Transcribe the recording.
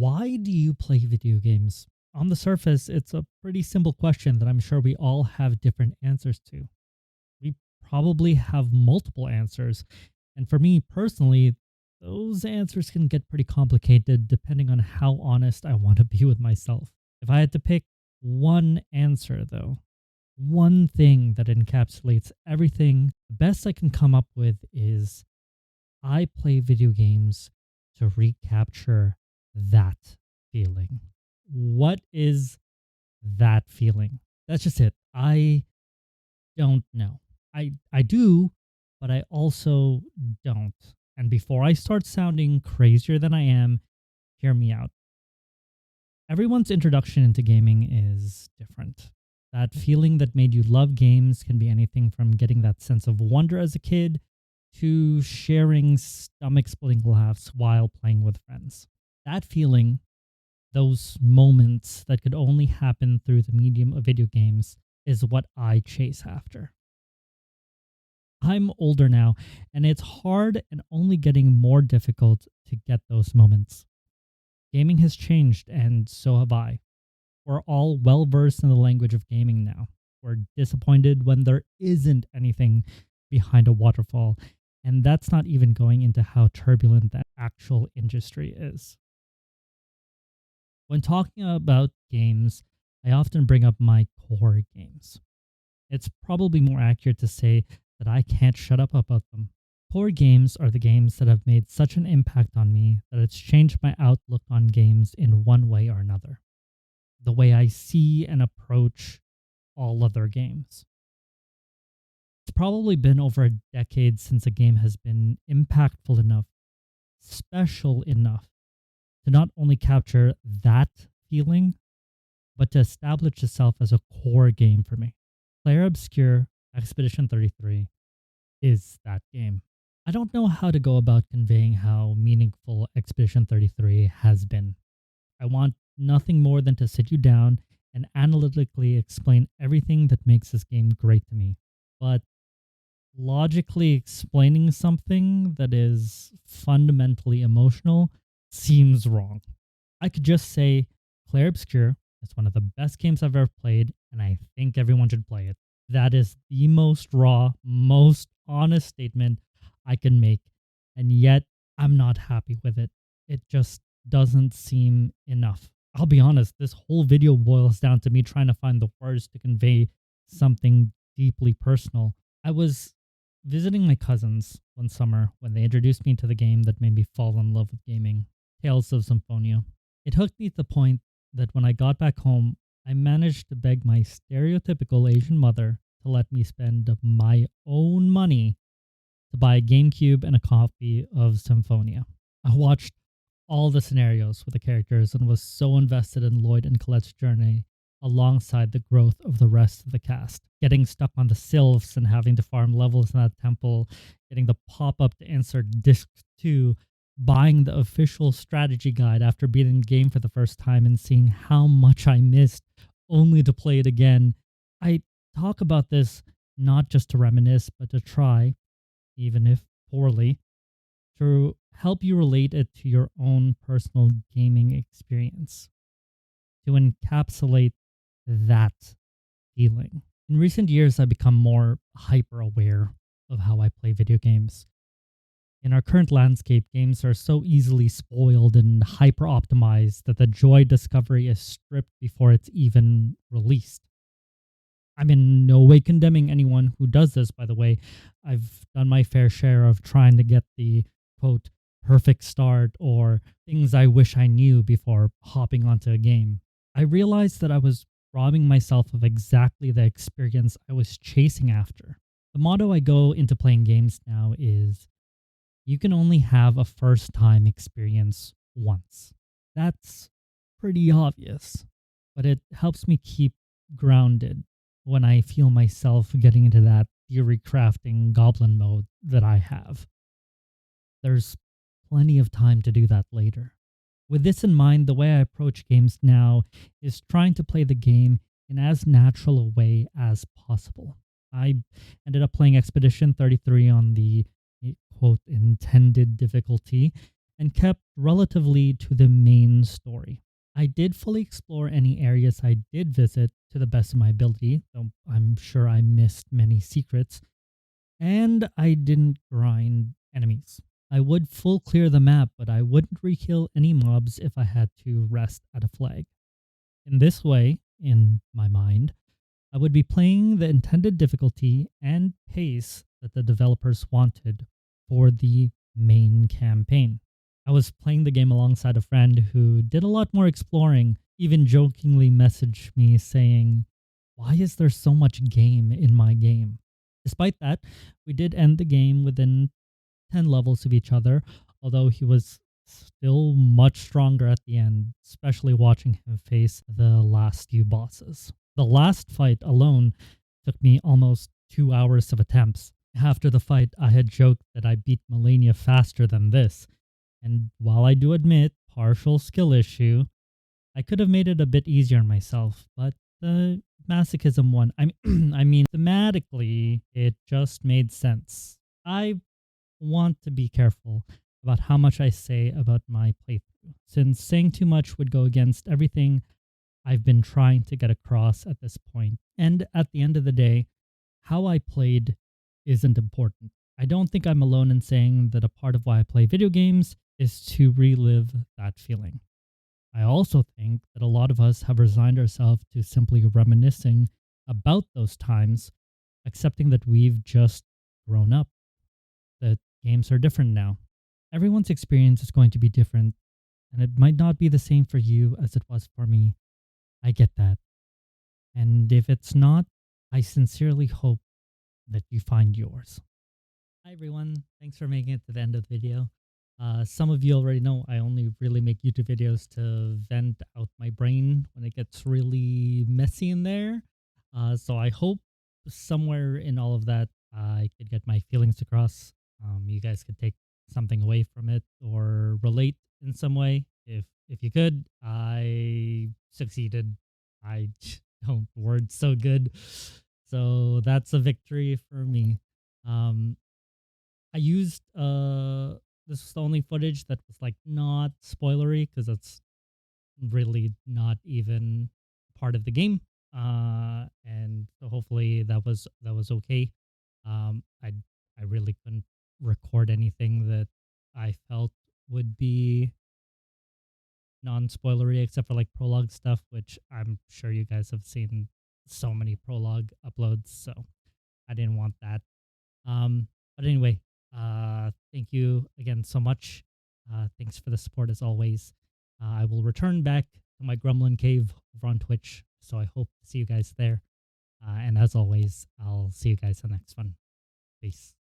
Why do you play video games? On the surface, it's a pretty simple question that I'm sure we all have different answers to. We probably have multiple answers. And for me personally, those answers can get pretty complicated depending on how honest I want to be with myself. If I had to pick one answer, though, one thing that encapsulates everything, the best I can come up with is I play video games to recapture that feeling. What is that feeling? That's just it. I don't know. I do, but I also don't. And before I start sounding crazier than I am, hear me out. Everyone's introduction into gaming is different. That feeling that made you love games can be anything from getting that sense of wonder as a kid to sharing stomach splitting laughs while playing with friends. That feeling, those moments that could only happen through the medium of video games, is what I chase after. I'm older now, and it's hard and only getting more difficult to get those moments. Gaming has changed, and so have I. We're all well versed in the language of gaming now. We're disappointed when there isn't anything behind a waterfall, and that's not even going into how turbulent that actual industry is. When talking about games, I often bring up my core games. It's probably more accurate to say that I can't shut up about them. Core games are the games that have made such an impact on me that it's changed my outlook on games in one way or another. The way I see and approach all other games. It's probably been over a decade since a game has been impactful enough, special enough, to not only capture that feeling, but to establish itself as a core game for me. Clair Obscur Expedition 33 is that game. I don't know how to go about conveying how meaningful Expedition 33 has been. I want nothing more than to sit you down and analytically explain everything that makes this game great to me. But logically explaining something that is fundamentally emotional seems wrong. I could just say Clair Obscur is one of the best games I've ever played, and I think everyone should play it. That is the most raw, most honest statement I can make, and yet I'm not happy with it. It just doesn't seem enough. I'll be honest, this whole video boils down to me trying to find the words to convey something deeply personal. I was visiting my cousins one summer when they introduced me to the game that made me fall in love with gaming, Tales of Symphonia. It hooked me to the point that when I got back home, I managed to beg my stereotypical Asian mother to let me spend my own money to buy a GameCube and a copy of Symphonia. I watched all the scenarios with the characters and was so invested in Lloyd and Colette's journey alongside the growth of the rest of the cast. Getting stuck on the sylphs and having to farm levels in that temple, getting the pop-up to insert disc 2, buying the official strategy guide after beating the game for the first time and seeing how much I missed only to play it again. I talk about this not just to reminisce, but to try, even if poorly, to help you relate it to your own personal gaming experience, to encapsulate that feeling. In recent years, I've become more hyper aware of how I play video games. In our current landscape, games are so easily spoiled and hyper optimized that the joy discovery is stripped before it's even released. I'm in no way condemning anyone who does this, by the way. I've done my fair share of trying to get the, quote, perfect start or things I wish I knew before hopping onto a game. I realized that I was robbing myself of exactly the experience I was chasing after. The motto I go into playing games now is, you can only have a first-time experience once. That's pretty obvious, but it helps me keep grounded when I feel myself getting into that theory crafting goblin mode that I have. There's plenty of time to do that later. With this in mind, the way I approach games now is trying to play the game in as natural a way as possible. I ended up playing Expedition 33 on the, quote, intended difficulty, and kept relatively to the main story. I did fully explore any areas I did visit to the best of my ability, though I'm sure I missed many secrets, and I didn't grind enemies. I would full clear the map, but I wouldn't re-kill any mobs if I had to rest at a flag. In this way, in my mind, I would be playing the intended difficulty and pace that the developers wanted for the main campaign. I was playing the game alongside a friend who did a lot more exploring, even jokingly messaged me saying, "Why is there so much game in my game?" Despite that, we did end the game within 10 levels of each other, although he was still much stronger at the end, especially watching him face the last few bosses. The last fight alone took me almost 2 hours of attempts. After the fight, I had joked that I beat Melania faster than this, and while I do admit partial skill issue, I could have made it a bit easier on myself, but the masochism one, I mean, thematically, it just made sense. I want to be careful about how much I say about my playthrough, since saying too much would go against everything I've been trying to get across at this point. And at the end of the day, how I played isn't important. I don't think I'm alone in saying that a part of why I play video games is to relive that feeling. I also think that a lot of us have resigned ourselves to simply reminiscing about those times, accepting that we've just grown up, that games are different now. Everyone's experience is going to be different, and it might not be the same for you as it was for me. I get that. And if it's not, I sincerely hope that you find yours. Hi, everyone. Thanks for making it to the end of the video. Some of you already know I only really make YouTube videos to vent out my brain when it gets really messy in there. So I hope somewhere in all of that, I could get my feelings across. You guys could take something away from it or relate in some way. If you could, I succeeded. I don't word so good, so that's a victory for me. Um, I used this was the only footage that was like not spoilery because it's really not even part of the game. And so hopefully that was okay. I really couldn't record anything that I felt would be non-spoilery except for like prologue stuff, which I'm sure you guys have seen so many prologue uploads, so I didn't want that. But anyway, thank you again so much. Thanks for the support as always. I will return back to my Gremlin Cave over on Twitch, so I hope to see you guys there. And as always, I'll see you guys in the next one. Peace.